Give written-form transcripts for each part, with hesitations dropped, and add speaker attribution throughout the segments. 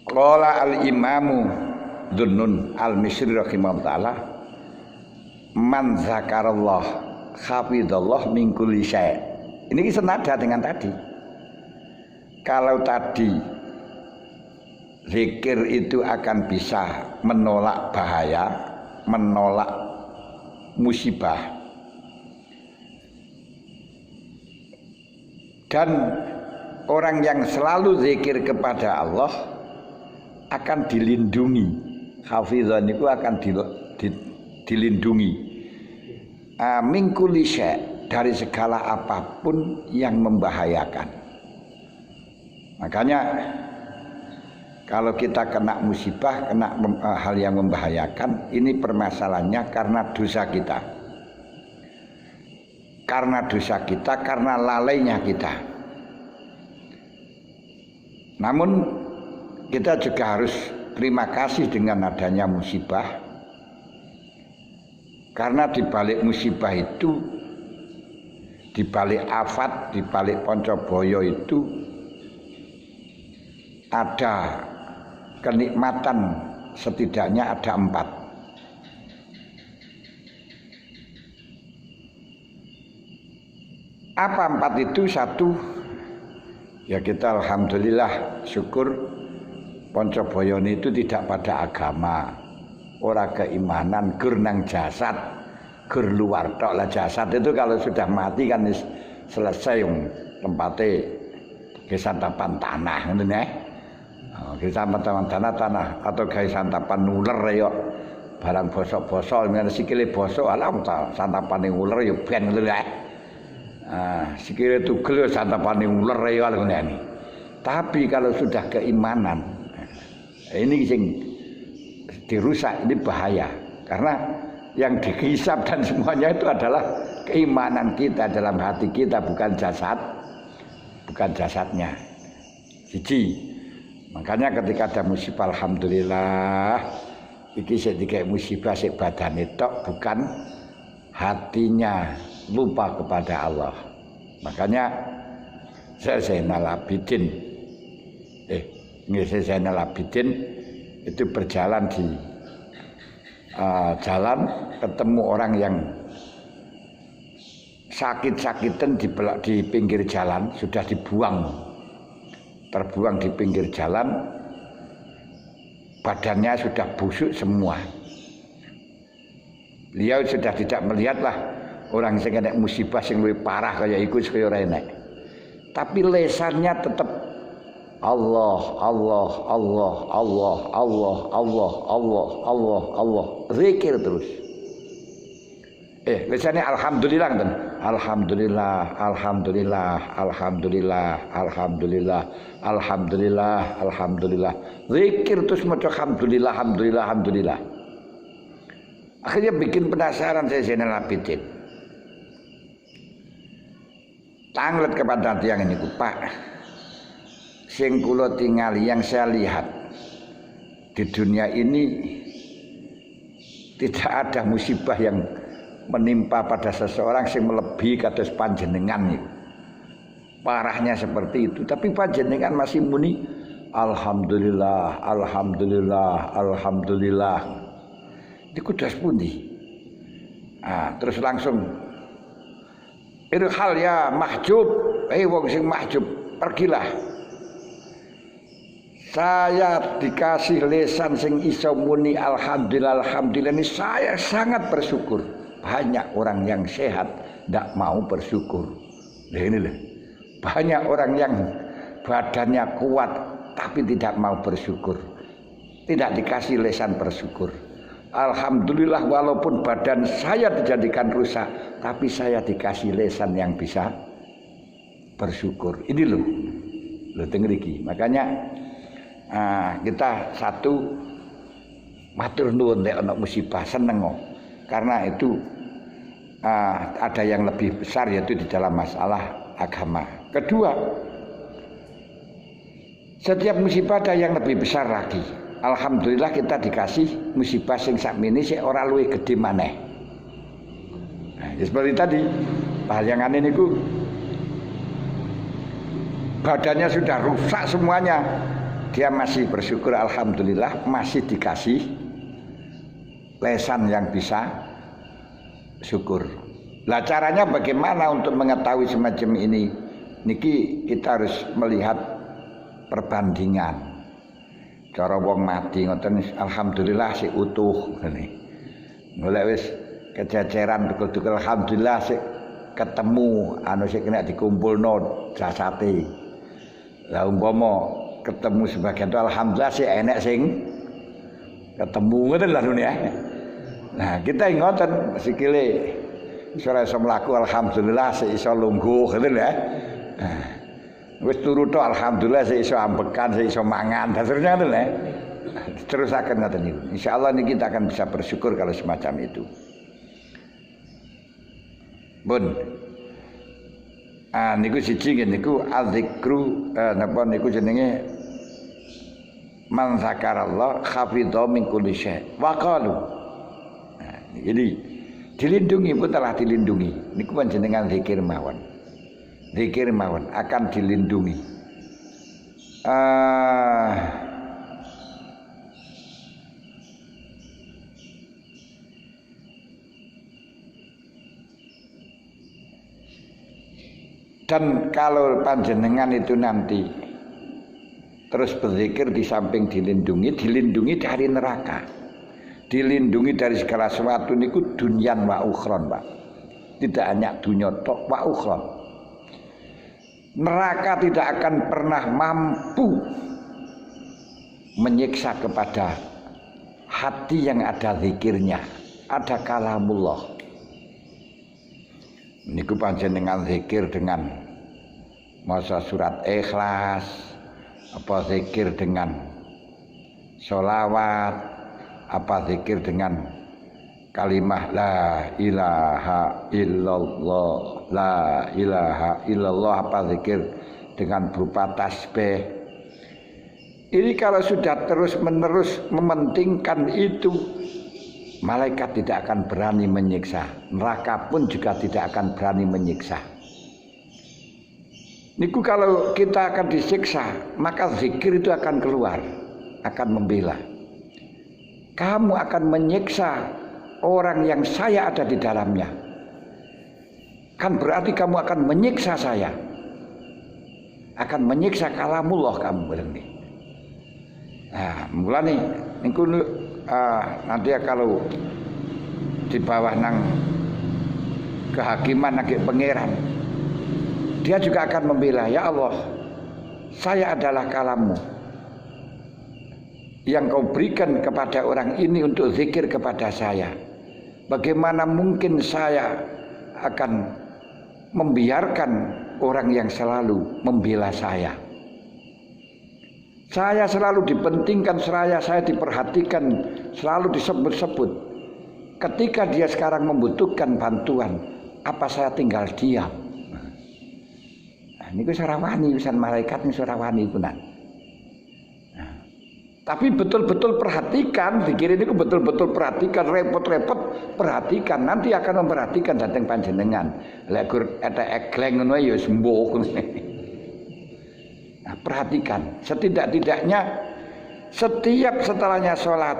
Speaker 1: Qala al-imamu Dhunnun al-Misri rahimahullah ta'ala, man zakarallah hafidhallah min kulli syai'. Ini senada dengan tadi. Kalau tadi zikir itu akan bisa menolak bahaya, menolak musibah, dan orang yang selalu zikir kepada Allah akan dilindungi. Hafizan itu akan dilindungi min kulli syai', dari segala apapun yang membahayakan. Makanya kalau kita kena musibah, kena hal yang membahayakan, ini permasalahannya karena dosa kita. Karena dosa kita, karena lalainya kita. Namun kita juga harus terima kasih dengan adanya musibah, karena di balik musibah itu, di balik afat, di balik poncoboyo itu ada kenikmatan, setidaknya ada 4. Apa 4 itu? 1, ya kita alhamdulillah syukur poncoboyo itu tidak pada agama, ora keimanan, gur nang jasad, gur luar tok. Lah jasad itu kalau sudah mati kan selesai yung tempatnya ke santapan tanah, ngoten ya. Ke santapan tanah atau ke santapan uler ya. Barang bosok-bosok men sikile bosok alam ta santapane uler ya ben ngoten ya. Sikile tugel santapane uler ya ngoten. Tapi kalau sudah keimanan, ini sing dirusak, ini bahaya. Karena yang dihisab dan semuanya itu adalah keimanan kita dalam hati kita, bukan jasad, bukan jasadnya. Siji. Makanya ketika ada musibah, alhamdulillah, iki sik dikek musibah sik badane tok, bukan hatinya lupa kepada Allah. Makanya Zainal Abidin Zainal Abidin itu berjalan di jalan, ketemu orang yang sakit-sakitan di pinggir jalan, sudah terbuang di pinggir jalan, badannya sudah busuk semua. Beliau sudah tidak melihatlah orang yang kena musibah yang lebih parah kayak iku kaya ora enek. Tapi lesannya tetap Allah, Allah, Allah, Allah, Allah, Allah, Allah, Allah, Allah, zikir terus. Lesannya alhamdulillah kan? Alhamdulillah, alhamdulillah, alhamdulillah, alhamdulillah, alhamdulillah, alhamdulillah. Zikir terus maca alhamdulillah, alhamdulillah, alhamdulillah. Akhirnya bikin penasaran saya Zainal Abidin. Tanglet kepada tiang ini, Pak. Sing kula tingali, yang saya lihat di dunia ini tidak ada musibah yang menimpa pada seseorang yang melebihi kados panjenengan itu. Parahnya seperti itu, tapi panjenengan masih muni alhamdulillah, alhamdulillah, alhamdulillah. Iku das pundi? Terus langsung irhal ya mahjub, wong sing mahjub, pergilah. Saya dikasih lesan sing iso muni alhamdulillah, alhamdulillah, ini saya sangat bersyukur. Banyak orang yang sehat tidak mau bersyukur. Nah inilah banyak orang yang badannya kuat tapi tidak mau bersyukur, tidak dikasih lesan bersyukur. Alhamdulillah, walaupun badan saya dijadikan rusak, tapi saya dikasih lesan yang bisa bersyukur. Ini loh denger iki. Makanya kita satu matur nuwun nek ana musibah, seneng kok. Karena itu ada yang lebih besar, yaitu di dalam masalah agama. Kedua, setiap musibah ada yang lebih besar lagi. Alhamdulillah kita dikasih musibah sing sakmene sik ora luwih gedhe maneh. Seperti tadi, bayangan ini badannya sudah rusak semuanya, dia masih bersyukur, alhamdulillah masih dikasih lesan yang bisa syukur. Lah caranya bagaimana untuk mengetahui semacam ini? Niki kita harus melihat perbandingan. Cara wong mati ngoten alhamdulillah sik utuh ngene. Golek wis kececeran betul-betul alhamdulillah sik ketemu anu sik kena dikumpulno jasate. Lah umpama ketemu sebagian itu alhamdulillah sik enek sing ketemu ngoten lho ya. Nah, kita ngoten sikile ora iso mlaku alhamdulillah sik iso lungguh ngoten ya. Wis turu tok alhamdulillah sik iso ambekan, sik iso mangan, dan seterusnya ngoten ya. Terusaken ngoten niku. Insyaallah niki kita akan bisa bersyukur kalau semacam itu. Bun. Niku siji nggih niku adzikru napa niku jenenge man zakarallah khafidha min kulli syai. Wa qalu. Jadi dilindungi pun telah dilindungi. Niku panjenengan zikir mawon. Zikir mawon akan dilindungi. Dan kalau panjenengan itu nanti terus berzikir di samping dilindungi dari neraka, dilindungi dari segala sesuatu niku dunyan wa ukhron, Pak. Tidak hanya dunya tok wa ukhron. Neraka tidak akan pernah mampu menyiksa kepada hati yang ada zikirnya, ada kalamullah. Niku panjenengan zikir dengan maca surat Ikhlas, apa zikir dengan sholawat, apa zikir dengan kalimah la ilaha illallah, la ilaha illallah, apa zikir dengan berupa tasbih. Ini kalau sudah terus menerus mementingkan itu, malaikat tidak akan berani menyiksa, neraka pun juga tidak akan berani menyiksa. Niku kalau kita akan disiksa, maka zikir itu akan keluar, akan membela. Kamu akan menyiksa orang yang saya ada di dalamnya. Kan berarti kamu akan menyiksa saya. Akan menyiksa kalamullah kamu berarti. Nah, mulane niku nanti ya kalau di bawah nang kehakiman nang pangeran, dia juga akan membela, ya Allah, saya adalah kalammu yang kau berikan kepada orang ini untuk zikir kepada saya. Bagaimana mungkin saya akan membiarkan orang yang selalu membela saya? Saya selalu dipentingkan, saya diperhatikan, selalu disebut-sebut. Ketika dia sekarang membutuhkan bantuan, apa saya tinggal diam? Nah, ini sarawani, urusan malaikat ini sarawani punan. Nah, tapi betul-betul perhatikan, zikir ini betul-betul perhatikan, repot-repot perhatikan. Nanti akan memperhatikan datang panjenengan. Lekur eta ekleng ngono ya sembuh. Nah, perhatikan, setidak-tidaknya setiap setelahnya sholat,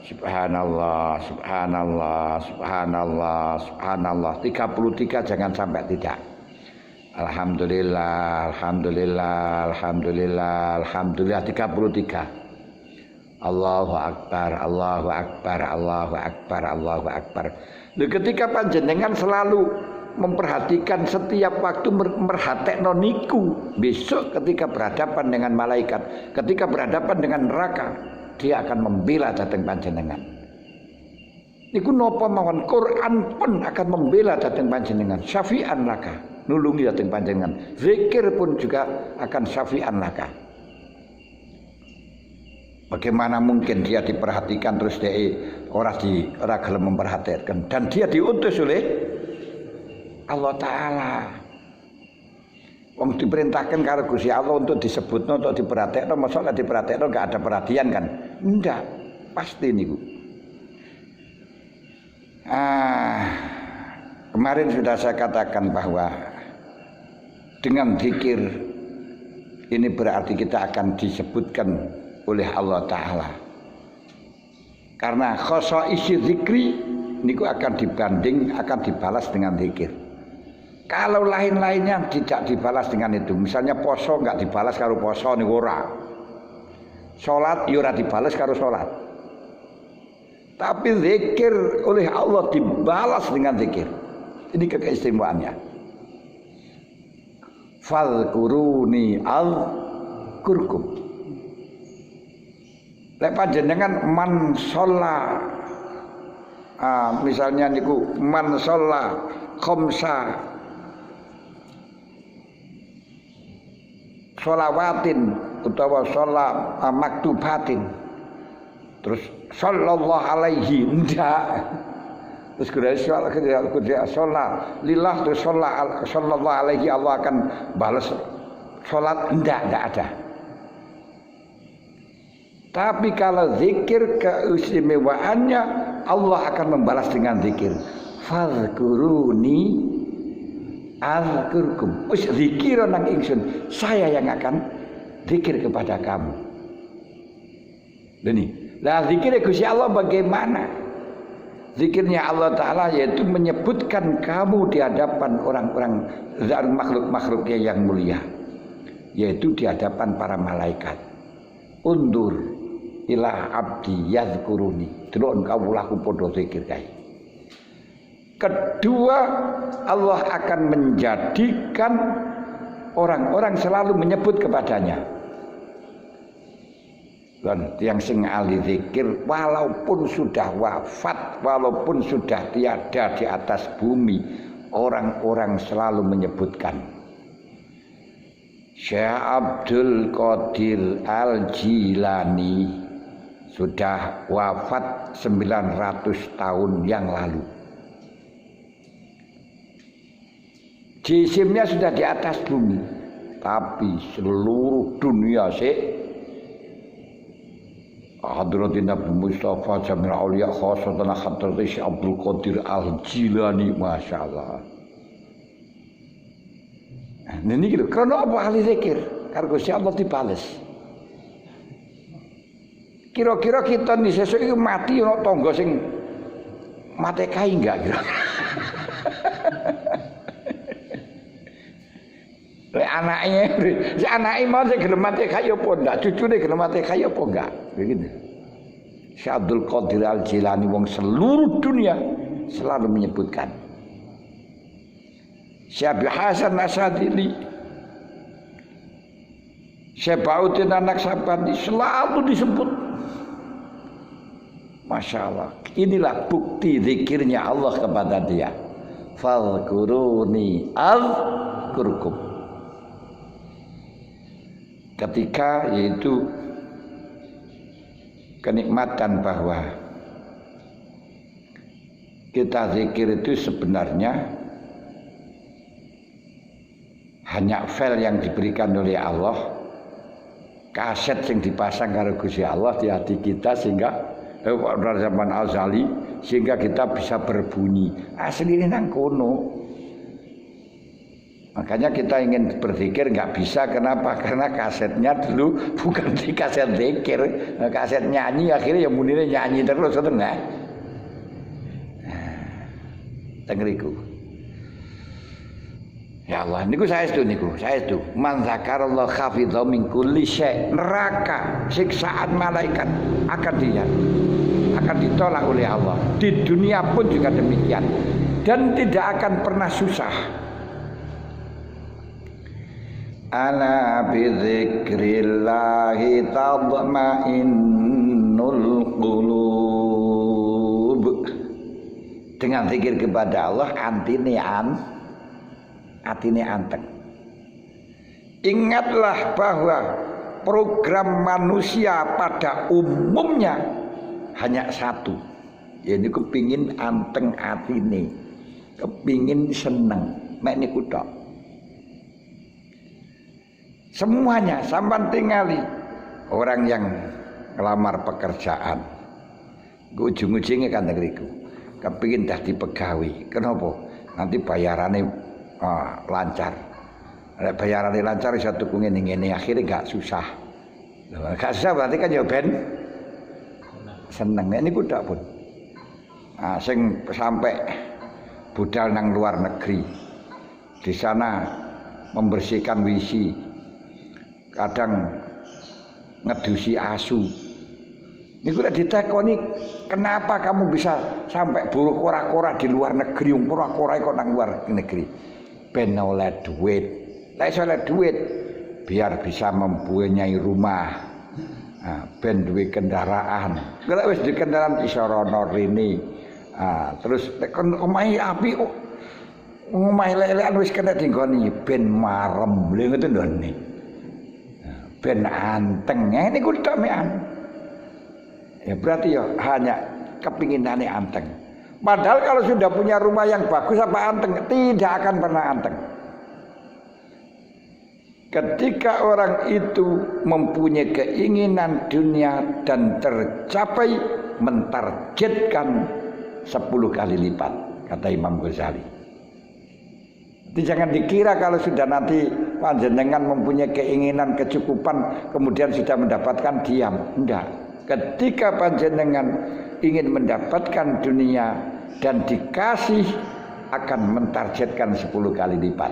Speaker 1: subhanallah, subhanallah, subhanallah, subhanallah, 33 jangan sampai tidak. Alhamdulillah, alhamdulillah, alhamdulillah, alhamdulillah, 33. Allahu akbar, Allahu akbar, Allahu akbar, Allahu akbar. Lalu ketika panjenengan selalu memperhatikan setiap waktu, merhatekno niku, besok ketika berhadapan dengan malaikat, ketika berhadapan dengan neraka, dia akan membela datang panjenengan. Niku napa mawon, Quran pun akan membela datang panjenengan, syafi'an laka, nulungi datang panjenengan. Zikir pun juga akan syafi'an laka. Bagaimana mungkin dia diperhatikan terus dia ora gelem memperhatikan, dan dia diutus oleh Allah Ta'ala. Wong diperintahkan karo Gusti Allah untuk disebutno, untuk diperhatekno, masalah diperhatekno enggak ada perhatian kan? Enggak, pasti niku. Kemarin sudah saya katakan bahwa dengan zikir ini berarti kita akan disebutkan oleh Allah Ta'ala. Karena khosoisi zikri niku akan dibalas dengan zikir. Kalau lain-lainnya tidak dibalas dengan itu, misalnya poso nggak dibalas karo poso niku ora. Salat yo ora dibalas karo salat. Tapi zikir oleh Allah dibalas dengan zikir. Ini keistimewaannya. Fadhkuruni azkurkum. Lek panjenengan man sholla, misalnya niku man sholla khamsa sholawatin utawa sholla maktubatin, terus sallallahu alaihi ndak, terus kudu sholat lillah, terus sallallahu alaihi Allah akan balas sholat, ndak ada. Tapi kalau zikir keistimewaannya Allah akan membalas dengan zikir. Fadhkuruni azkurkum. Wis zikir nang ingsun, saya yang akan zikir kepada kamu. Ini. Lah zikir Gusti Allah bagaimana? Zikirnya Allah Ta'ala yaitu menyebutkan kamu di hadapan orang-orang makhluk-makhluknya yang mulia, yaitu di hadapan para malaikat. Undur ila abdi yadhkuruni, delok kawulaku padha zikir kae. Kedua, Allah akan menjadikan orang-orang selalu menyebut kepadanya. Dan yang sing ahli zikir walaupun sudah wafat, walaupun sudah tiada di atas bumi, orang-orang selalu menyebutkan. Syekh Abdul Qadir Al-Jilani sudah wafat 900 tahun yang lalu. Jisimnya sudah di atas bumi, tapi seluruh dunia Hadratin Nabi Mustafa Jamil Aulia khosatan Hadratin Syekh Abdul Qadir Al-Jilani, Masya Allah. Nah ini gitu, karena apa ahli zikir? Karena Gusti Allah dibales. Kira-kira kita nih sesuk iki mati ono tangga sing matekai enggak kira. Lek anake, si anake mau sing gelem matekai apa ndak, cucune gelem matekai apa enggak? Begitu. Syekh Abdul Qadir Al-Jilani wong seluruh dunia selalu menyebutkan. Syekh Hasan Asadili, Syekh Bautin anak Sabandi selalu disebut. Masya Allah, inilah bukti zikirnya Allah kepada dia. Fadhkuruni azkurkum. Ketika yaitu kenikmatan bahwa kita zikir itu sebenarnya hanya file yang diberikan oleh Allah, kaset yang dipasang karo Gusti Allah di hati kita sehingga zaman azali sehingga kita bisa berbunyi. Asli ini nang kono. Makanya kita ingin berzikir nggak bisa. Kenapa? Karena kasetnya dulu bukan di kaset zikir, kaset nyanyi, akhirnya yang munine nyanyi terus itu enggak. Tengeriku. Ya Allah, niku saya itu. Man zakarallahu khafidha min kulli syai'. Neraka, siksaan malaikat akan ditolak oleh Allah. Di dunia pun juga demikian. Dan tidak akan pernah susah. Ala bi dzikrillahi tadma'innul qulub. Dengan zikir kepada Allah atine anteng. Ingatlah bahwa program manusia pada umumnya hanya satu, yaitu kepingin anteng atine, kepingin seneng, mek niku tok. Semuanya sampean tingali orang yang ngelamar pekerjaan, ujung-ujungnya kan negeriku, kepingin dadi pegawai. Kenapa? Nanti bayarannya lancar. Lek bayarane lancar iso tuku ngene-ngene akhire gak susah. Gak susah berarti kan ya ben seneng. Niku tok pun. Nah, sing sampai budal nang luar negeri. Di sana membersihkan WC. Kadang ngedusi asu. Niku lek ditakoni, kenapa kamu bisa sampai buruk kora-kora di luar negeri, kora-kora kok nang luar negeri? Ben oleh duit. Lek iso oleh duit biar bisa mempunyai rumah. Nah, ben duwe kendaraan. Lek wis duwe kendaraan iso rono rene. Terus lek omahe apik kok omahe lek-lekan wis kena dinggoni ben marem. Lha ngoten lho ne. Ben anteng. Niku tok mekan. Ya berarti ya hanya kepinginannya anteng. Padahal kalau sudah punya rumah yang bagus apa anteng? Tidak akan pernah anteng. Ketika orang itu mempunyai keinginan dunia dan tercapai, mentargetkan 10 kali lipat, kata Imam Ghazali. Jadi jangan dikira kalau sudah nanti panjenengan mempunyai keinginan kecukupan kemudian sudah mendapatkan diam. Enggak. Ketika panjenengan ingin mendapatkan dunia dan dikasih akan mentargetkan 10 kali lipat.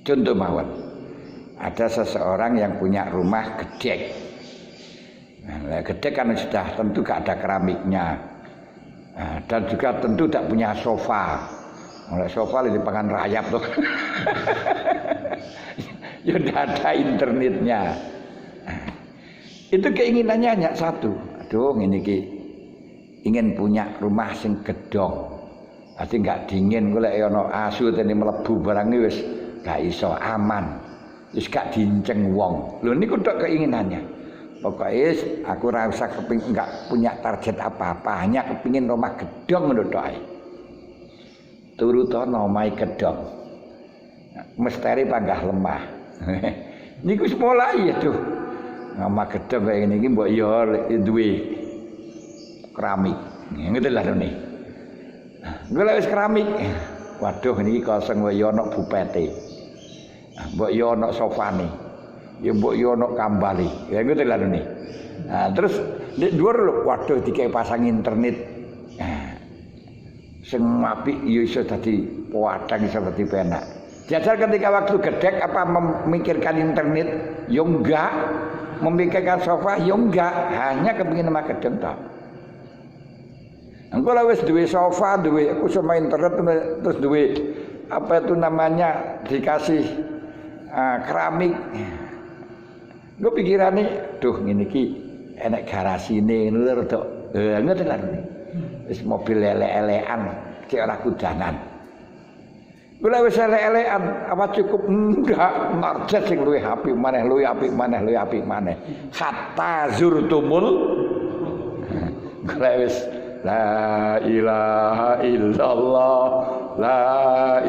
Speaker 1: Contoh mawon. Ada seseorang yang punya rumah gedek. Nah, gedek kan sudah tentu gak ada keramiknya. Nah, dan juga tentu tidak punya sofa. Oleh sofa di pangan rayap tuh. Ya tidak ada internetnya. Nah, itu keinginannya hanya satu. Aduh, ini ingin punya rumah sing gedong. Berarti gak dingin. Kalau ono asu tadi melebu barang ini wis gak iso aman. Wis gak diinceng wong. Lho niku tok keinginannya. Pokoke aku ora usah kepengin enggak punya target apa-apa, hanya kepengin rumah gedong ngono tok ae. Turutono omahe gedong. Mesteri panggah lemah. Niku wis mulai ya tuh. Omah gedong kaya ngene iki mbok yo duwe keramik. Ngoten lho ne. Golek wis keramik. Waduh niki kosong wae ono bupete. Mbok yo ana sofane. Ya mbok yo ana kambale. Ya ngoten lho ne. Nah, terus nek dhuwur lho, waduh dikek pasang internet. Nah, sing apik ya iso dadi padang iso dadi penak. Jajal ketika waktu gedek apa memikirkan internet? Ya enggak. Memikirkan sofa? Ya enggak. Hanya kepengin nama gedeng tok. Engko lha wis duwe sofa, duwe aku sama internet terus duwe apa itu namanya dikasih keramik. Gue pikirannya, duh ngene iki enek garasine ngono lho tok. Ngoten lho. Wis mobil elek-elekan, cek ora kudanan. Gue wis elek-elekan, apa cukup enggak marjet sing luwih apik maneh, luwih apik maneh, luwih apik maneh. Hatta zurtumul. Gue wis la ilaha illallah, la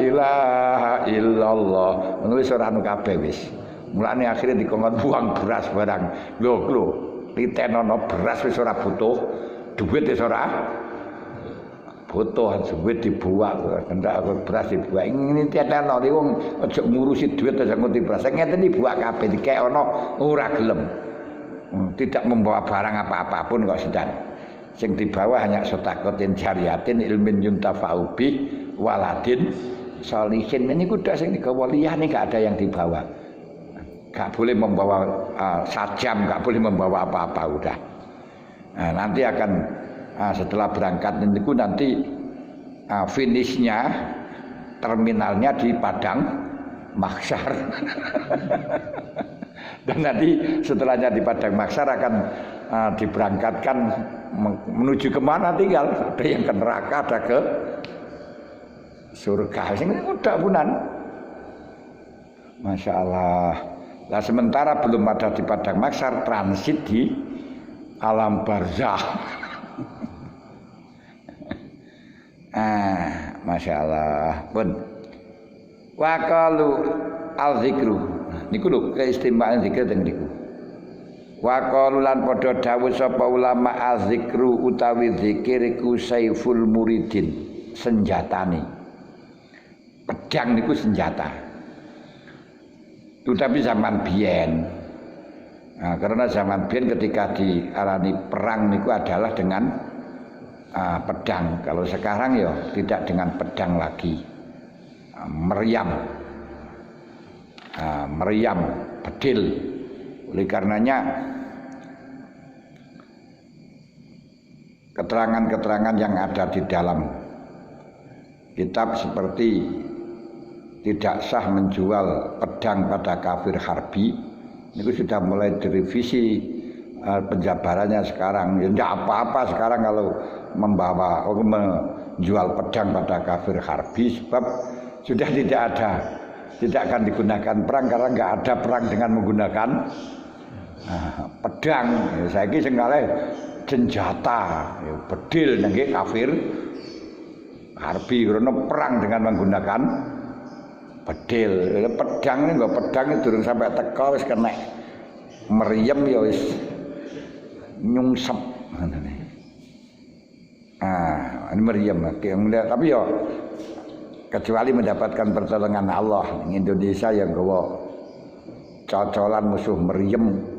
Speaker 1: ilaha illallah. Ngono wis ora anu kabeh wis. Mulane akhire dikongkon buang beras barang. Lho, ditenono beras wis ora butuh, duit wis ora butuh, duit dibuang. Kendak beras dibuang. Ini teteno iki wong aja ngurusi duit aja ngerti beras. Ngeten iki buak kabeh dikek ana ora gelem. Tidak membawa barang apa-apapun kok sedan. Sing dibawa hanya sotakotin jariatin ilmin yuntafa'u bih waladin sholihin. Ini kuda sing digawa liyane gak ada yang dibawa. Gak boleh membawa sajam, gak boleh membawa apa-apa udah. Nah, nanti akan setelah berangkat nanti finishnya terminalnya di Padang Mahsyar. Dan nanti setelahnya di Padang Mahsyar akan diberangkatkan menuju kemana tinggal, ada yang ke neraka, ada ke surga. Ini udah punan. Masya Allah. Nah sementara belum ada di Padang Mahsyar, transit di alam barzakh. Masya Allah. Pun. Wakalu al zikru. Niku lho keistimewaan zikir teng niku. Wa qalu lan padha dawuh sapa ulama azikru utawi zikir iku saiful muridin, senjatane. Pedang niku senjata. Tetapi zaman biyen. Nah, karena zaman biyen ketika diarani perang niku adalah dengan pedang. Kalau sekarang ya tidak dengan pedang lagi. Meriam. Meriam, bedil. Oleh karenanya keterangan-keterangan yang ada di dalam kitab seperti tidak sah menjual pedang pada kafir harbi itu sudah mulai direvisi penjabarannya sekarang. Ya tidak apa-apa sekarang kalau menjual pedang pada kafir harbi sebab sudah tidak akan digunakan perang karena nggak ada perang dengan menggunakan pedang. Ya, saya kira sengkali senjata, ya, bedil nggih kafir harbi karena perang dengan menggunakan bedil. Pedang ini nggak pedang itu durung sampai teko wis kena meriam ya wis nyungsep. Ini meriam tapi ya kecuali mendapatkan pertolongan Allah. Indonesia yang gawa cocolan musuh meriam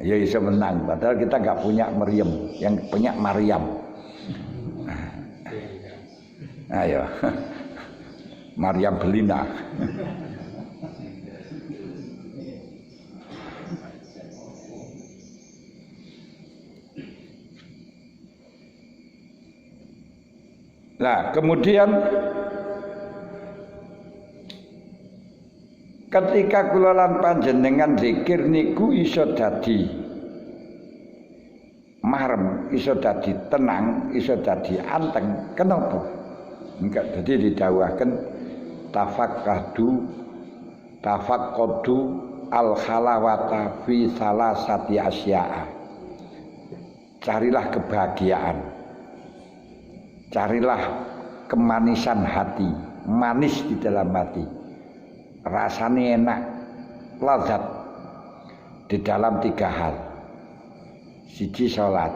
Speaker 1: ya bisa menang, padahal kita nggak punya meriam, yang punya Maryam. Ayo Maryam Belina. Nah kemudian ketika kula lan panjenengan zikir niku iso dadi marem, iso dadi tenang, iso dadi anteng. Kenapa? Enggak, jadi didhawuhaken tafaqqadu al halawata fi salasati asya'a. Carilah kebahagiaan. Carilah kemanisan hati, manis di dalam hati. Rasanya enak, lazat di dalam 3 hal. Siji salat,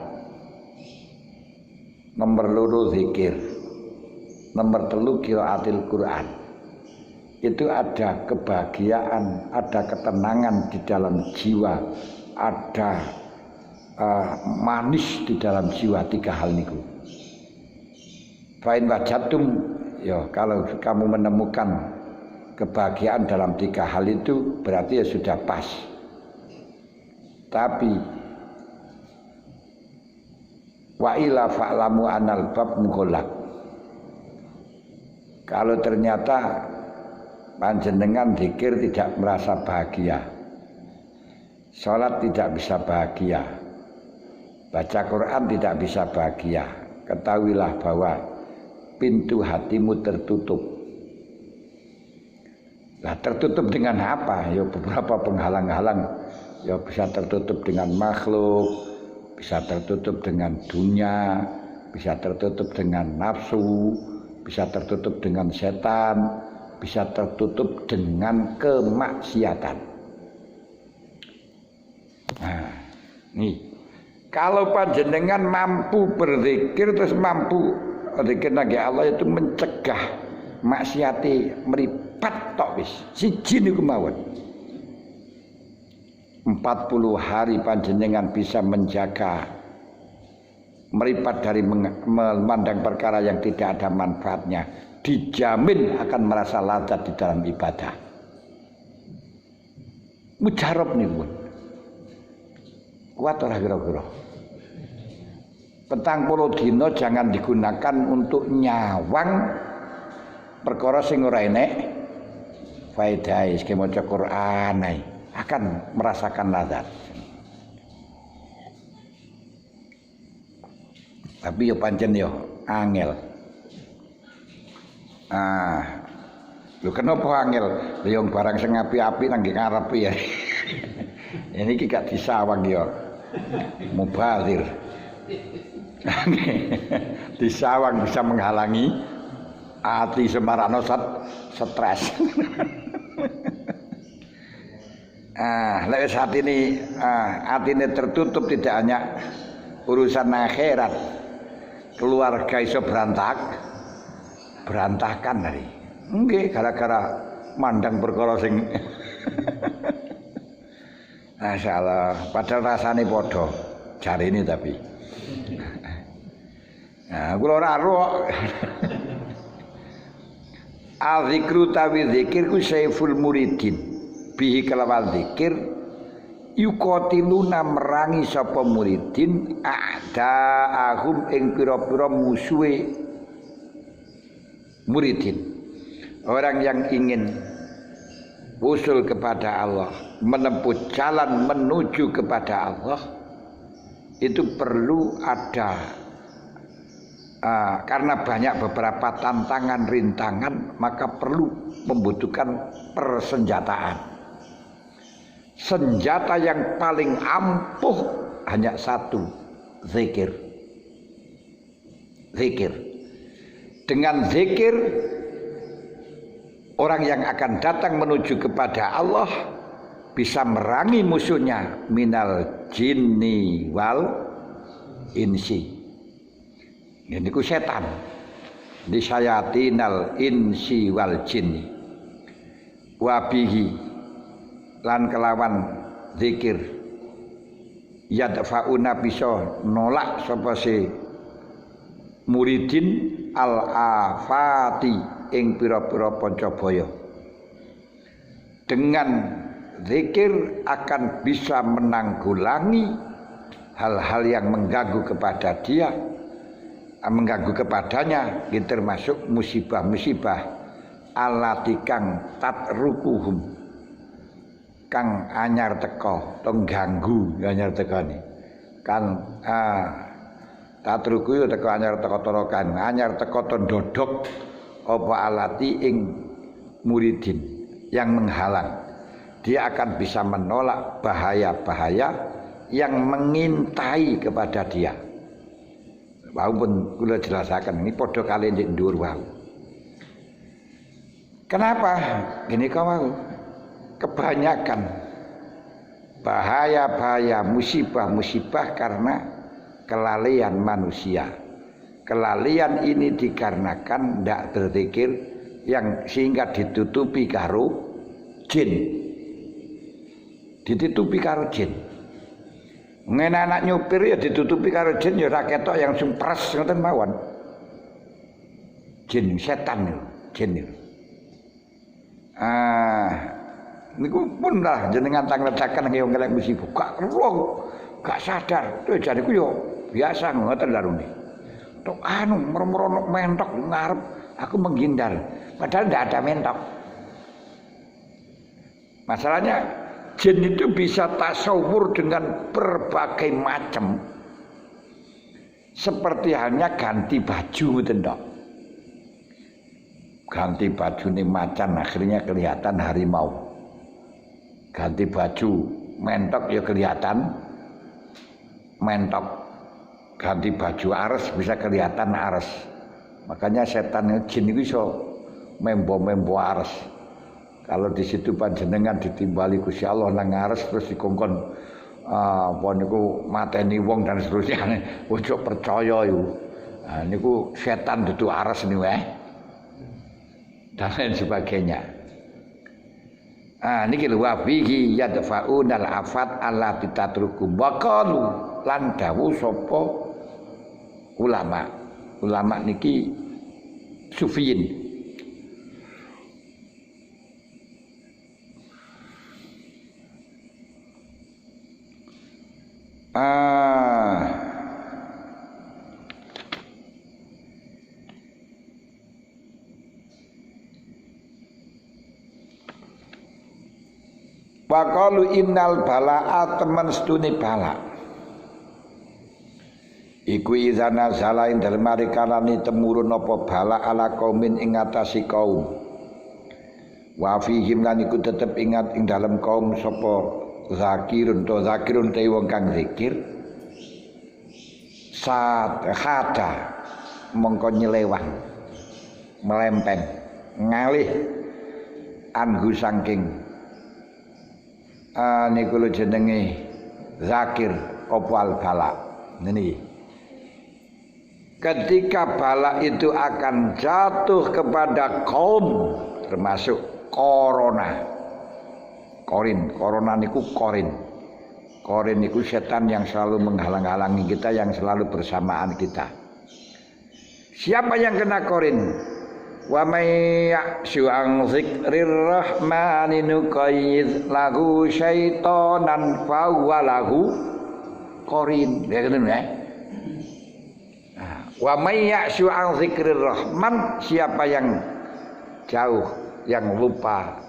Speaker 1: nomor 2 zikir, nomor 3 qiraatil Quran. Itu ada kebahagiaan, ada ketenangan di dalam jiwa, ada manis di dalam jiwa 3 hal niku. Fa'in wajatum, ya kalau kamu menemukan kebahagiaan dalam 3 hal itu berarti ya sudah pas. Tapi wa ila fa'lamu anal bab mughlaq. Kalau ternyata panjenengan zikir tidak merasa bahagia, salat tidak bisa bahagia, baca Quran tidak bisa bahagia, ketahuilah bahwa pintu hatimu tertutup. Nah, tertutup dengan apa? Ya beberapa penghalang-halang. Ya bisa tertutup dengan makhluk, bisa tertutup dengan dunia, bisa tertutup dengan nafsu, bisa tertutup dengan setan, bisa tertutup dengan kemaksiatan. Nah, nih. Kalau panjenengan mampu berzikir terus mampu zikir nggih Allah itu mencegah maksiati meripat tok wis. Siji niku mawon. 40 hari panjenengan bisa menjaga meripat dari memandang perkara yang tidak ada manfaatnya, dijamin akan merasa lazat di dalam ibadah. Mujarab niku. Kuat ora kira-kira? 40 dina jangan digunakan untuk nyawang perkara sing ora enek faedahe, sing maca Quran akan merasakan lazat. Tapi yo pancen yo angel. Lho kenapa angel? Yo barang sing api-api nang ngarep ya. Ini iki gak disawang yo. Mubazir. Disawang bisa menghalangi hati semarakno stres. Lek saat ini hatinya tertutup tidak hanya urusan akhirat, keluarga iso berantakan tadi. Nggih gara-gara mandang perkara sing Masyaallah, padahal rasane padha jarine tapi. Nah, kula ora roh. Al-zikru tawi zikir ku saiful muridin. Bihi kelawan zikir yuqatiluna merangi sapa muridin a'da'ahum ing pira-pira musuhe muridin. Orang yang ingin usul kepada Allah, menempuh jalan menuju kepada Allah, itu perlu ada karena banyak beberapa tantangan rintangan, maka perlu membutuhkan persenjataan. Senjata yang paling ampuh hanya satu, zikir. Zikir. Dengan zikir orang yang akan datang menuju kepada Allah bisa merangi musuhnya minal jinni wal insi. Ini ku setan. Di syayatinal insi wal jinni. Wabihi lan kelawan zikir yadfa'una bisa nolak sapa si muridin al-afati ing pira-pira pancabaya. Dengan zikir akan bisa menanggulangi hal-hal yang mengganggu kepada dia, mengganggu kepadanya, ini termasuk musibah-musibah alati kang tatrukuhum kang anyar teko tong ganggu anyar tekani kan tatruku yo teko anyar teko torokan anyar teko ton dodok apa alati ing muridin yang menghalang, dia akan bisa menolak bahaya-bahaya yang mengintai kepada dia. Walaupun kula jelasaken ini padha kali ndek dhuwur wae. Kenapa? Gini kau kebanyakan bahaya-bahaya musibah-musibah karena kelalaian manusia. Kelalaian ini dikarenakan tidak berzikir yang sehingga ditutupi karo jin. Ditutupi karo jin. Ngene anak nyupir ya ditutupi karo jin ya ra ketok yang sumpres ngoten mawon. Jin setan jin. Niku pun lah jenengan tang ledakan nggih ngelek musibah gak ruang gak sadar. Tuh jariku yo biasa ngoten larune. Tok anu merem-merem mentok ngarep aku menghindar padahal ndak ada mentok. Masalahnya jin itu bisa tasawur dengan berbagai macam. Seperti halnya ganti baju tendok. Ganti baju ini macan akhirnya kelihatan harimau. Ganti baju mentok ya kelihatan mentok. Ganti baju ares bisa kelihatan ares. Makanya setan jin itu iso membo-membo ares. Kalau di situ panjenengan ditimbali Gusti Allah nang ares terus dikongkon apa niku mateni wong dan seterusnya. Ojo percaya iku. Nah niku setan dudu ares niku dan lain sebagainya. Niki lho wa bihi yadfa'unal afat allati tatrukum wa qalu lan dawuh sapa ulama niki sufiyin. Waqalu innal bala'a teman setune bala iku izana zalain dalem arikalane temurun apa bala ala kaumin ing ngatasi kaum wa fihim lan iku tetep ingat ing dalem kaum sapa zakirun te wong kang zikir saat khada mongko nyelewang melempeng ngalih anggu saking niku lho jenenge zakir opal bala. Ini ketika bala itu akan jatuh kepada kaum termasuk corona. Korin, corona niku korin. Korin niku setan yang selalu menghalang-halangi kita, yang selalu bersamaan kita. Siapa yang kena korin? Wa may ya'shu an dzikrir rahmani nuqayyid lahu syaitonan fa huwa lahu korin. Ya gitu ya. Wa may ya'shu an dzikrir rahman, siapa yang jauh, yang lupa,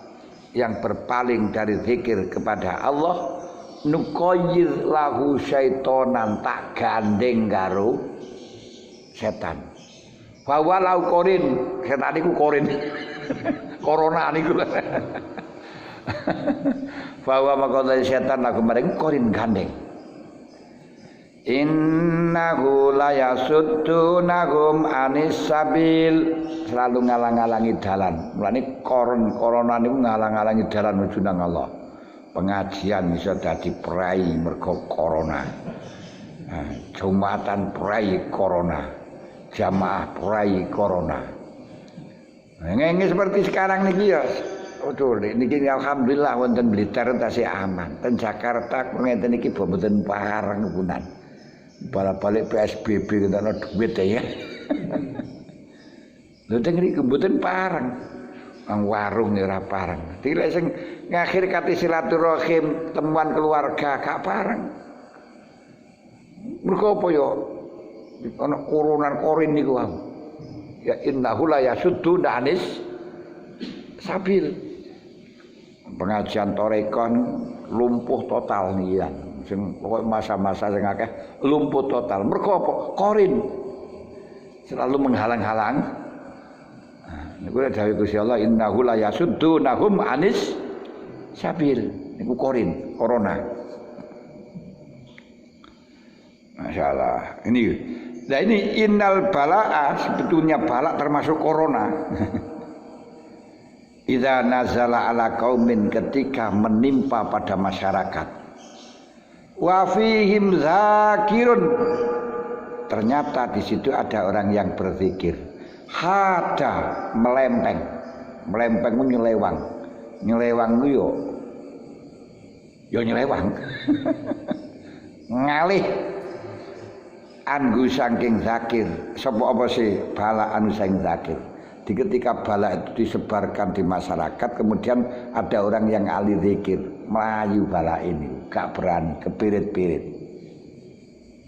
Speaker 1: yang berpaling dari zikir kepada Allah, nuqayyid lahu syaitonan, tak gandeng karo setan. Bahwa lau korin, setan niku korin. Corona niku. Bahwa maka setan lagu maring korin gandeng. Innahu la yasuddunahum anis sabil, selalu ngalang-alangi dalan. Mulane corona niku ngalang-alangi dalan menuju nang Allah. Pengajian bisa dadi prai mergo corona. Jumatan prai corona. Jamaah prai corona. Ngene seperti sekarang niki ya. Betul, niki alhamdulillah wonten Blitar tasih aman. Ten Jakarta ngeten niki mboten parang punan. Balik PSBB kita ada duit ya. Lha teng mriki mboten parang. Ang warung ya ora parang. Dilek sing ngakhir kate silaturahim, temuan keluarga gak parang. Mergo apa ya? Ana koronan korin niku wae. Ya innahu la yasuddu danis sabil. Pengajian torekon lumpuh total nian. Sing pokoke masa-masa sing akeh lumpuh total. Mergo apa? Korin. Selalu menghalang-halang. Nah, niku dawuh Gusti Allah, innahu la yasuddunahum anis sabil. Niku korin, corona. Masyaallah. Ini innal balaa, sebetulnya balak termasuk corona. Idza nazala ala qaumin, ketika menimpa pada masyarakat. Wa fihim zakirun, ternyata di situ ada orang yang berzikir. Hada, melempeng. Melempeng itu nyelewang. Nyelewang itu yo nyelewang. Ngalih anggu saking zakir. Sapa apa sih bala anu saking zakir. Di ketika bala itu disebarkan di masyarakat, kemudian ada orang yang ahli zikir, melayu bala ini, gak berani, kepirit-pirit.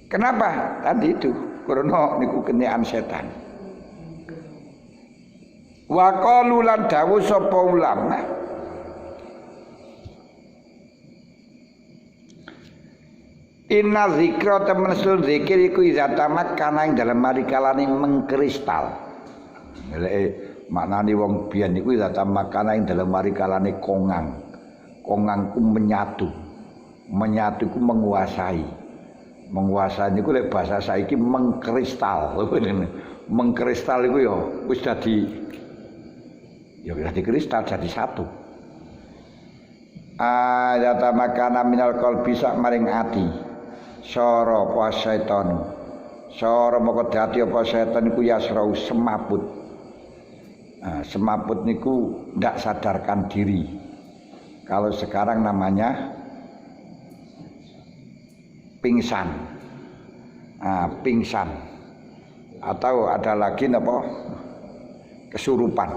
Speaker 1: Kenapa? Tadi itu, karena niku kenyaan setan. Wa qalu lan dawuh sapa ulama, inna zikra temen zikir iku iza tamak kana ing dalem marikalane mengkristal. Maknane wong biyen niku iza tamak kana ing dalem marikalane kongang. Kongang ku menyatu. Menyatu ku menguasai. Menguasai niku lek bahasa saiki mengkristal. Mengkristal iku ya wis dadi kristal, jadi satu. Ayata makana minal qalbi sak maring ati. Sara apa setan. Sara moko dadi apa setan iku yasrau semaput. Semaput niku ndak sadarkan diri. Kalau sekarang namanya pingsan. Pingsan. Atau ada lagi apa? Kesurupan.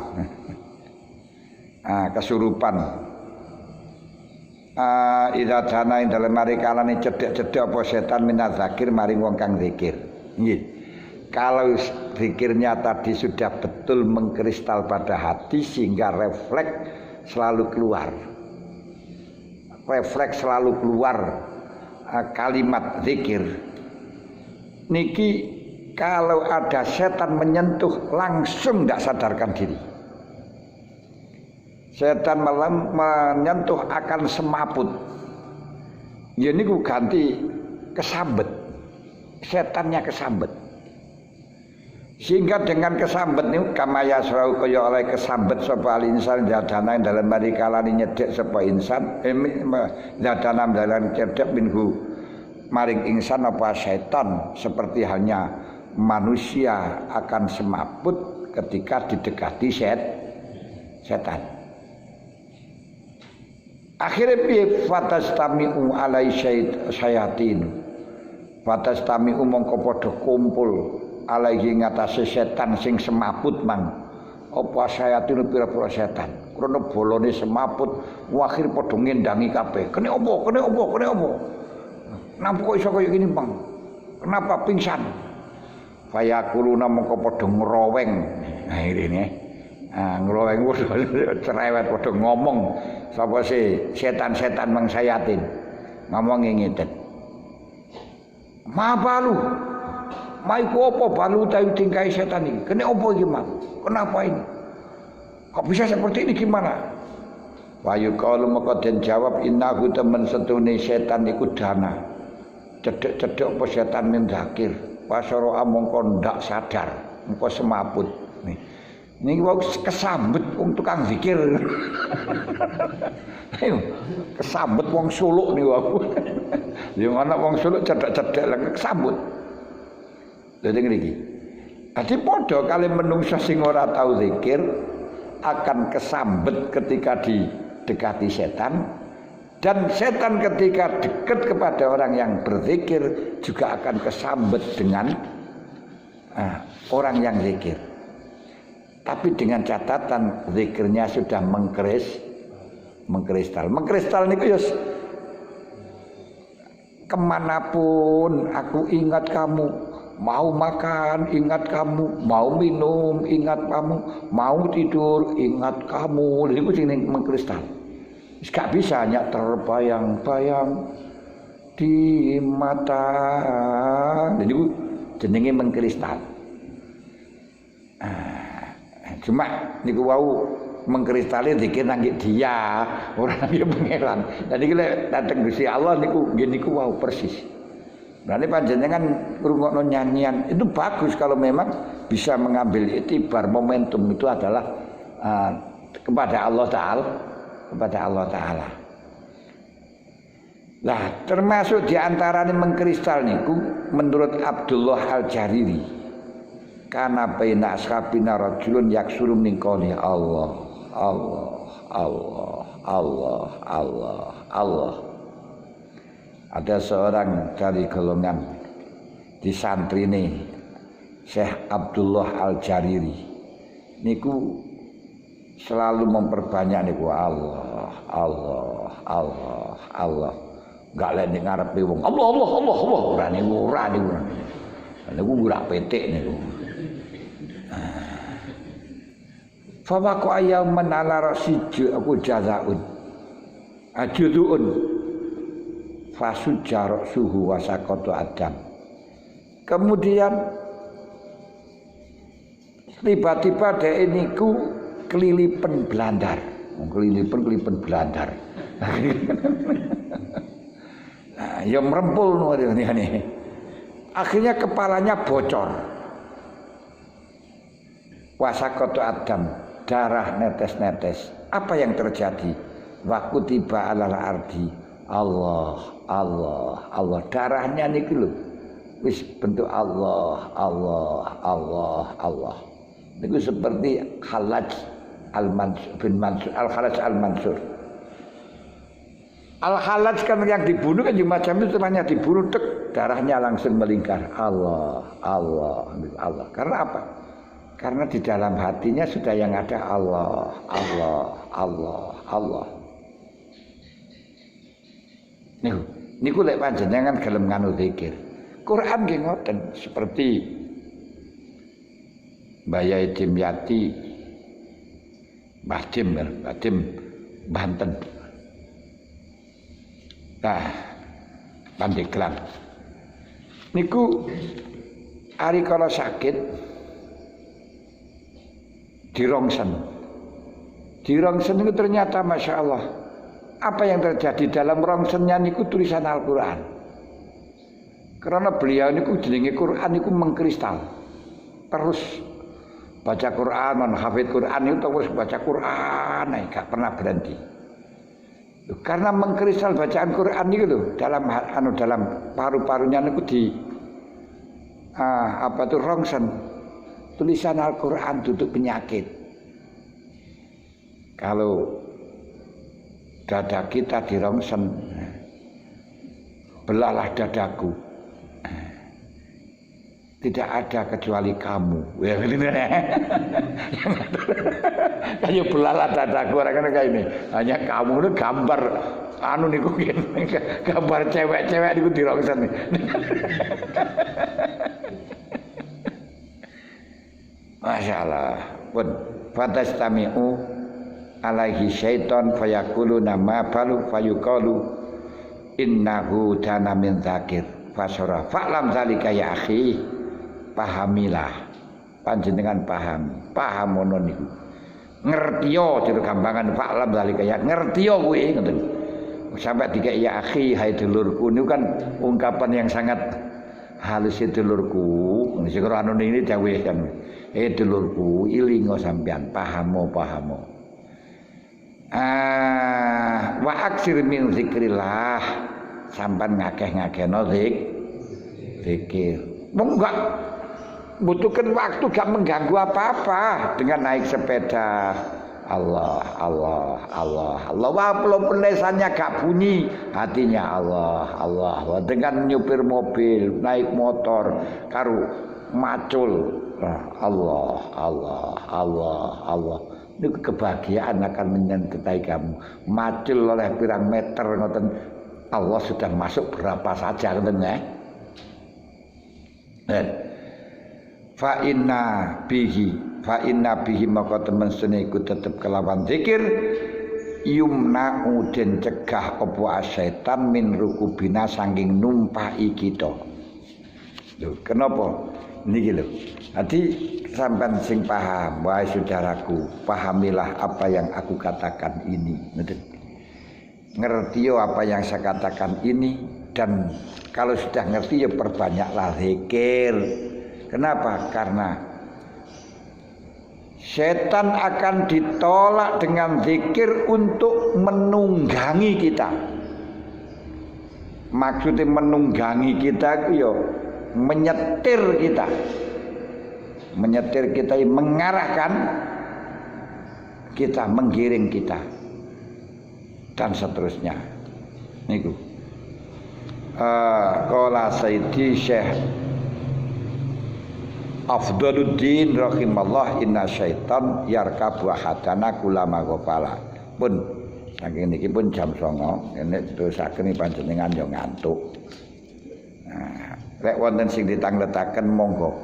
Speaker 1: Kesurupan. Idza dana ing dalem marikalane cedhek-cedhek apa setan minaz zakir maring wong kang zikir. Nggih. Kalau zikirnya tadi sudah betul mengkristal pada hati sehingga refleks selalu keluar. Refleks selalu keluar kalimat zikir. Niki kalau ada setan menyentuh langsung tidak sadarkan diri. Setan malam menyentuh akan semaput. Ya niku ganti kesambet. Setannya kesambet. Sehingga dengan kesambet niku kama yasrau kaya oleh kesambet sapa insan jadana dalam marikalane nyedhek sapa insan jadana dalam cedhek minhu maring insan apa setan, seperti halnya manusia akan semaput ketika didekati setan. Akhirnya piye fatastami'u alai syayatin. Fatastami'u mongko padha kumpul alaihi ngatasé setan sing semaput mang. Apa syayatin pira-pira setan. Krana bolone semaput akhir padha ngendangi kabeh. Kene apa? Napa kok iso kaya gini, Bang? Kenapa pingsan? Fayakuluna mongko padha ngroweng. Akhirene ngroweng cerewet padha ngomong sapa sih setan-setan mang sayatin ngomong ngeten ma balu maiku apa balu ta tingkai setan iki kene apa iki mak kenapa ini kok bisa seperti ini gimana wayu qalu maka den jawab innahu temen setune setan iku dana cedek-cedek apa setan mendakir pasara mongko ndak sadar mongko semaput nih niki wau kesambet wong tukang zikir. Ayo, kesambet wong suluk niku wau. Yo ana wong suluk cedhek-cedhek lek kesambet. Dadi ngriki. Dadi padha kali menungsa sing ora tau zikir akan kesambet ketika didekati setan dan setan ketika dekat kepada orang yang berzikir juga akan kesambet dengan orang yang zikir. Tapi dengan catatan zikirnya sudah mengkristal. Mengkristal niku ya kemanapun aku ingat kamu, mau makan ingat kamu, mau minum ingat kamu, mau tidur ingat kamu. Niku sing mengkristal. Wis gak bisa hanya terbayang-bayang di mata. Niku jenenge mengkristal. Cuma niku wau mengkristali zikir nang dia ora nang pangeran. Dadi iki lek dateng Gusti Allah niku nggih niku wau persis. Berarti panjenengan ngrungokno nyanyian itu bagus kalau memang bisa mengambil itibar momentum itu adalah kepada Allah Taala. Lah termasuk diantaranya mengkristal niku menurut Abdullah Al-Jariri. Karena baina ashabina rajulun yaksurum min qawli Allah. Ada seorang dari golongan di santri ini Syekh Abdullah Al-Jariri niku selalu memperbanyak niku Allah. Enggak lek ning ngarepe wong Allah. Ora niku. Niku ora petik niku. Fawaku ayaman ala rasiju aku jazaun ajuduun fasujar suhu wasakoto adam. Kemudian tiba-tiba dia ini kelilipan belandar. Nah, ya merempul nih. Akhirnya kepalanya bocor. Wasakoto adam, darah netes-netes. Apa yang terjadi? Waktu tiba alal ardi. Allah. Darahnya niki lho. Wis bentuk Allah. Niku seperti Khalaj Al-Khalaj Al-Mansur. Al-Khalaj kan yang dibunuh kan macam itu hanya dibunuh darahnya langsung melingkar. Allah. Karena apa? Karena di dalam hatinya sudah yang ada Allah. Niku lek panjenengan gelem nganu zikir. Quran nggih ngoten seperti Mbah Yai Dimyati Badim Banten. Nah, Pandeglang. Niku ari kala sakit dirongsen itu ternyata Masya Allah apa yang terjadi dalam rongsennya niku tulisan Al-Quran karena beliau niku jenenge Quran niku mengkristal terus baca Quran menghafid Quran itu terus baca Quran gak pernah berhenti karena mengkristal bacaan Quran niku lho dalam paru-parunya niku di rongsen tulisan Al-Quran duduk penyakit. Kalau dada kita dirongsen. Belahlah dadaku. Tidak ada kecuali kamu. Ya ini. Kayak belahlah dadaku orang kayak ini. Hanya kamu itu gambar anu niku gambar cewek-cewek niku dirongsen. Masyaallah. Pun fatastami'u alaihi syaiton fayaquluna ma balu fayuqalu innahu kana min dzakir fasara fa'lam zalika ya akhi pahamilah panjenengan paham ngono niku ngertiyo jero gampangan fa'lam zalika ya ngertiyo kuwi ngoten sampai dikek ya akhi hai dulurku niku kan ungkapan yang sangat halus dulurku sing ora anu ini dawuh kan dulurku ilingo sampean pahamo wa aksir min zikrillah sampan ngakeh-ngakehno zikir. Wong enggak butuhkan waktu, gak mengganggu apa-apa dengan naik sepeda. Allah. Walaupun lesannya gak bunyi, hatinya Allah. Dengan nyupir mobil, naik motor, karo macul Allah. Ini kebahagiaan akan menyertai kamu. Macul oleh pirang meter ngoten. Allah sudah masuk berapa saja ngoten ya. Fa inna bihi maka temen sene iku tetep kelawan zikir yumna'u den cegah apa asyaitan min rukubina saking numpahi kita. Lho, kenapa? Niki lho. Dadi sampean sing paham, wahai saudaraku, pahamilah apa yang aku katakan ini. Ngerti apa yang saya katakan ini, dan kalau sudah ngerti ya perbanyaklah zikir. Kenapa? Karena setan akan ditolak dengan zikir untuk menunggangi kita. Maksudnya menunggangi kita itu ya menyetir kita. Menyetir kita, mengarahkan kita, menggiring kita, dan seterusnya. Niku. Qala Sayyidi Syekh Afdaluddin rahimallah inna syaitan yarkabu ahadana kulama ghafala. Pun saking niki pun jam 09.00 nek dosaken panjenengan yo ngantuk. Nah, lek wonten sing ditangletaken monggo.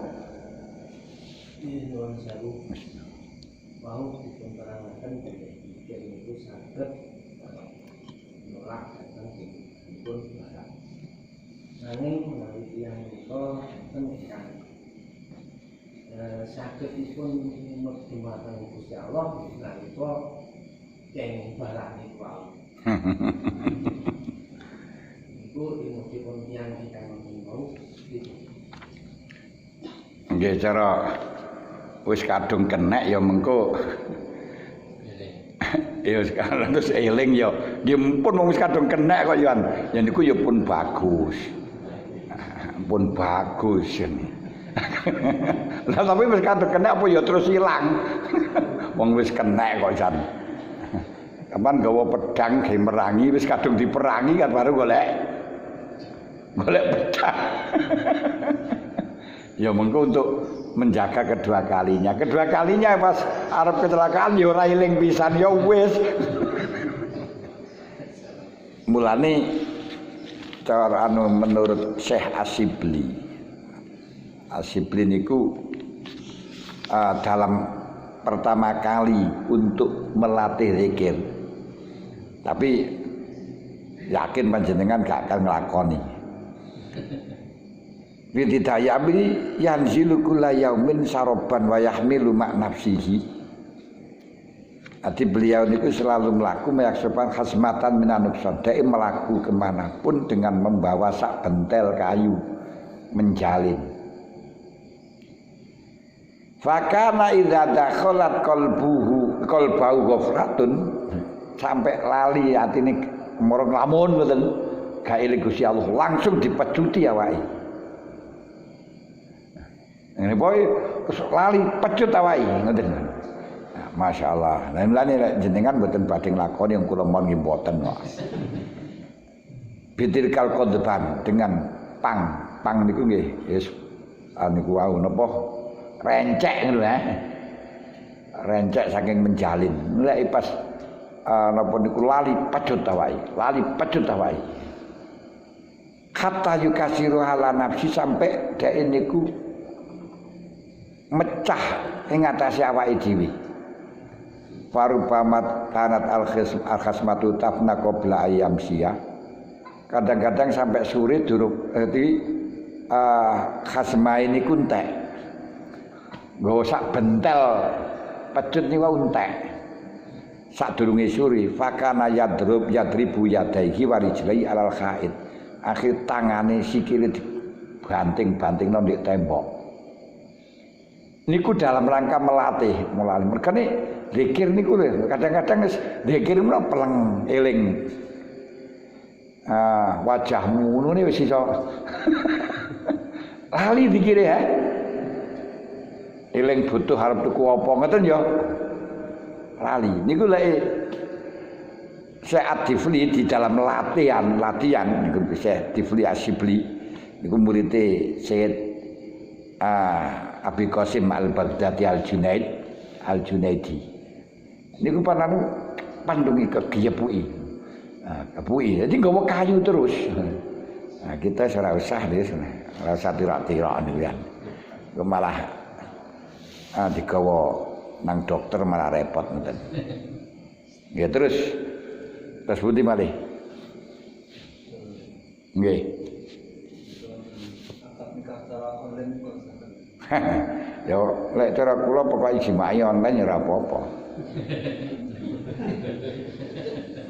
Speaker 1: Mau diperangaken pikir itu saged menolak datang dipun barang. Nanging menawi tiyang menika tenan saged dipun dumateng Gusti Allah nalika keng barang niku wae. Iku dipun tiyang ingkang mau nggih cara wis kadung kenek ya mengko ya sekarang terus eling ya dia pun wis kadung kenek kok ya niku ya pun bagus ini. Lah tapi wis kadung kenek apa ya terus ilang wong wis kenek kok jan kapan gawa pedang ge merangi wis kadung diperangi kan baru golek pedang. Ya mengko untuk menjaga kedua kalinya pas arep kecelakaan ya ora eling pisan ya wis. Mulane cara menurut Syekh Asyibli niku dalam pertama kali untuk melatih zikir, tapi yakin panjenengan gak akan nglakoni. Bidayami yanzilu kulla yaumin saroban wa yahmilu mak nafsihi. Ati beliau niku selalu melaku meyaksopan khasmatan minanukson. Dia melaku kemanapun dengan membawa sak bentel kayu menjalin. Fakana idza dakhalat qalbahu ghafratun sampai lali atine morong lamun ngoten gak eling Gusti Allah langsung dipecuti awake. Ini boy lali pecut awake ngoten. masyaallah. Lah mlane lek jenengan mboten badhe nglakoni yang kula mon nggih mboten kok. Bidirkal qadban dengan pang niku nggih wis niku wau napa rencek ngono rencek saking menjalin. Lek pas napa niku lali pecut awake. Hatta yukasiru ala nafsi sampai dhek niku mecah ing atase awake dhewe. Farubamat kanat al-khasmatu tafna qabla ayam sia. Kadang-kadang sampai sore durung khasmah ini kuntek. Nggo sak bentel pecut niku entek. Sadurunge sore fakana yadribu yadaihi warijlai alal khaid. Akhir tangane sikile dibanting-banting nang ndek tembok. Niku dalam rangka melatih. Mergane zikir niku lho, kadang-kadang wis zikir menawa peleng eling. Wajahmu ngono ne wis iso. Lali zikire ya. Eling butuh arep tuku apa ngoten ya. Lali. Niku lek Syekh Tifli di dalam latihan niku Syekh Tifli Asyibli niku murid Syekh Abi Qasim Al-Baghdadi Al-Junaidi niku pananu pandungi kegiyepuki kepuki dadi nggawa kayu terus. Nah kita ora usah ora usah tirak-tirak niku kan malah digawa nang dokter malah repot ngoten. Ya terus pundi malih? Nggih. Ya lek cara kula pokoke jimai online ya ora apa-apa.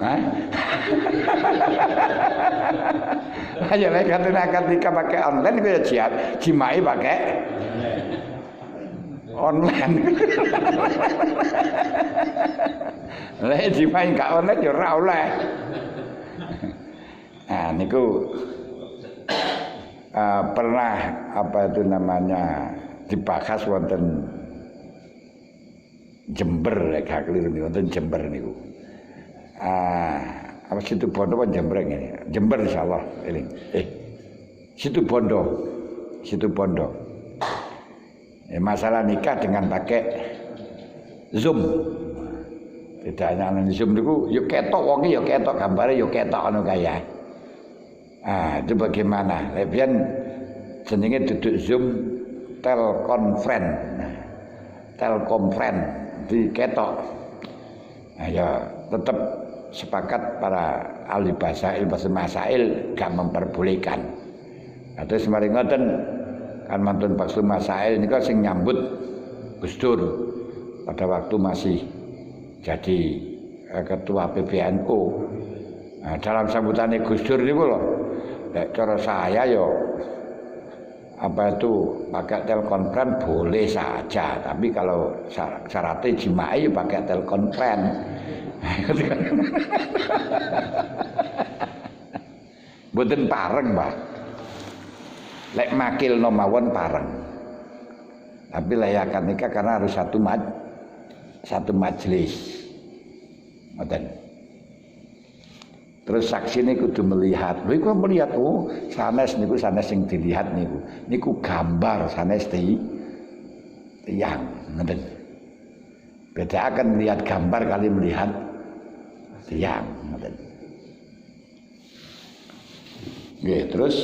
Speaker 1: Hah? Aja lek ketika pakai online ku ya jihad, jimai pakai online. Lek jimai gak online ya ora oleh. Nah niku pernah apa itu namanya dibahas wonten Jember gak keliru niku wonten Jember niku. Apa Situ Bondo apa Jembreng ini? Jember insyaallah eling. Situ Bondo. Masalah nikah dengan pakai Zoom. Tidak hanya Zoom niku yo ketok wonge yo ketok gambare yo ketok anu kaya. Itu bagaimana? Lebihan jenenge duduk Zoom telkonferensi di ketok. Nah, ya tetap sepakat para ahli bahasa masail gak memperbolehkan. Terus mari ngoten kan mantun Pak Masail niku sing nyambut Gus Dur pada waktu masih jadi ketua PBNU. Nah, dalam sambutannya Gus Dur niku lho, cara saya yo apa itu pakai telekonferensi boleh saja, tapi kalau syaratnya jimai ya pakai telekonferensi. Mboten pareng, Pak. Lek makil no mawon pareng. Tapi layakan nikah karena harus satu majelis. Ngoten. Terus saksi ini kudu melihat. Lha iku melihat sanes niku sanes sing dilihat niku. Niku gambar sanes tiyang, ngoten. Beda akan melihat gambar kali melihat tiyang, ngoten. Nggih, terus